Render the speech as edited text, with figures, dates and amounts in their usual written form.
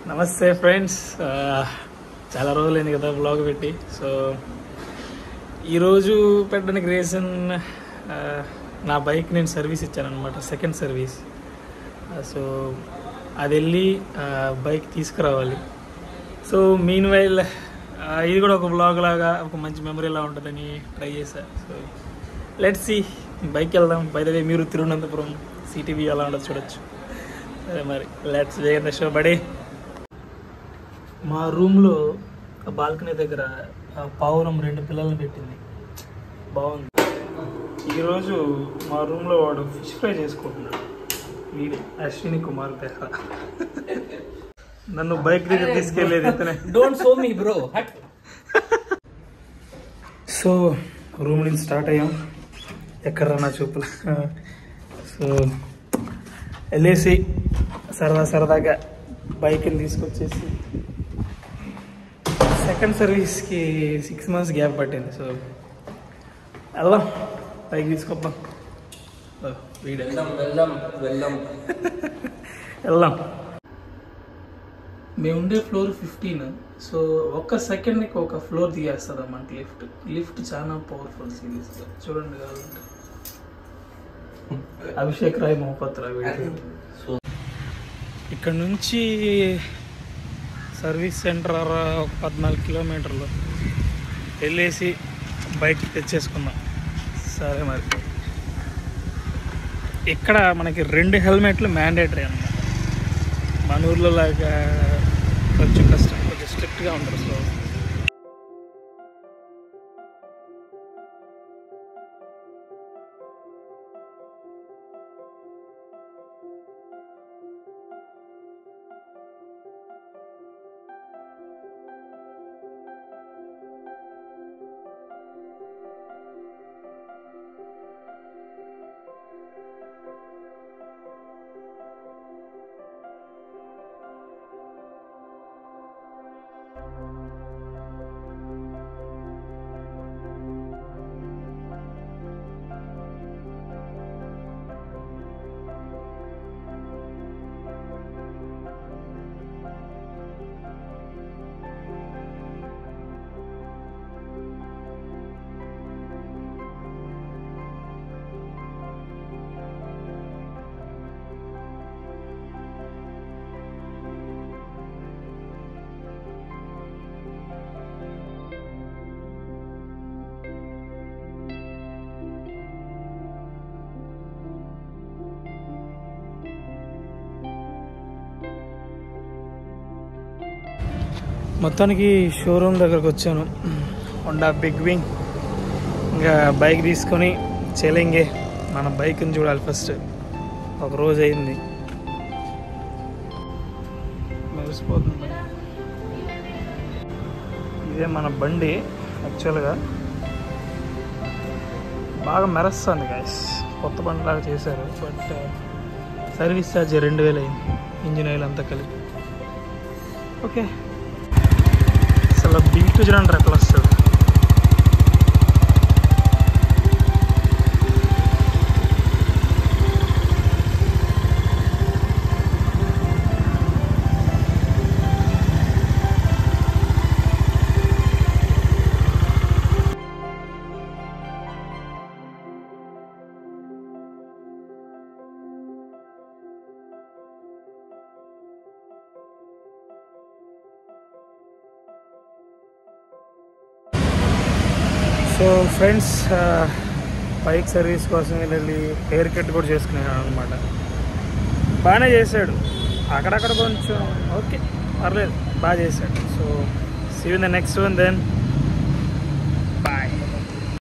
నమస్తే ఫ్రెండ్స్, చాలా రోజులైంది కదా బ్లాగ్ పెట్టి. సో ఈరోజు పెట్టడానికి రీజన్, నా బైక్ నేను సర్వీస్ ఇచ్చాను అనమాట, సెకండ్ సర్వీస్. సో అది వెళ్ళి బైక్ తీసుకురావాలి. సో మీన్ వైల్ ఇది కూడా ఒక బ్లాగ్ లాగా, ఒక మంచి మెమరీలా ఉంటుందని ట్రై చేశా. సో లెట్స్ సీ, బైక్ వెళ్దాం. బై ద వే మీరు తిరువనంతపురం సిటీవీ అలా ఉండదు చూడొచ్చు. అదే మరి let's begin the show buddy. మా రూమ్లో బాల్కనీ దగ్గర పావురం 2 పిల్లల్ని పెట్టింది, బాగుంది. ఈరోజు మా రూమ్లో వాడు ఫిష్ ఫ్రై చేసుకుంటున్నాడు. వీడు అశ్విని కుమార్ బెహ్రా. నన్ను బైక్ దగ్గర తీసుకెళ్ళేది ఇతనే. Don't show me bro. So room నుంచి స్టార్ట్ అయ్యాం. ఎక్కడ్రా నా చూపులు. సో వెళ్ళేసి సరదాగా బైక్ని తీసుకొచ్చేసి సెకండ్ సర్వీస్కి 6 months గ్యాప్ పట్టింది. సో వెళ్దాం, బైక్ తీసుకొద్దాం. వెళ్దాం. మేము ఉండే ఫ్లోర్ 15. సో ఒక్క సెకండ్కి ఒక ఫ్లోర్ దిగేస్తుంది అన్నమాట లిఫ్ట్ చాలా పవర్ఫుల్ సీరియస్గా. చూడండి కావాలంటే అభిషేక్ రాయ్ మహోపత్ర వీడియో. ఇక్కడ నుంచి సర్వీస్ సెంటర్ ఒక 14 kilometers వెళ్ళేసి బైక్ తెచ్చేసుకుందాం. సరే మరి ఇక్కడ మనకి 2 helmets మ్యాండేటరీ అన్నమాట. మన ఊర్లో లాగా కొంచెం కష్టం, కొంచెం స్ట్రిక్ట్గా ఉంటారు. సో మొత్తానికి షోరూమ్ దగ్గరకు వచ్చాను. Honda Big Wing. ఇంకా బైక్ తీసుకొని చెలింగే. మన బైక్ని చూడాలి ఫస్ట్. ఒక రోజు అయింది, మెరిసిపోతుంది. ఇదే మన బండి. యాక్చువల్గా బాగా మెరుస్తుంది గైస్. కొత్త బండిలాగా చేశారు. బట్ సర్వీస్ ఛార్జ్ 2000 అయింది, ఇంజిన్ ఆయిల్ అంతా కలిపి. ఓకే, అసలు బీట్ చూడండి ఎట్లా వస్తుంది. సో ఫ్రెండ్స్, బైక్ సర్వీస్ కోసం వెళ్ళి హెయిర్ కట్ కూడా చేసుకున్నాను అనమాట. బాగానే చేశాడు, అక్కడక్కడ కొంచెం ఓకే పర్లేదు, బాగా చేశాడు. So see you in the next one then.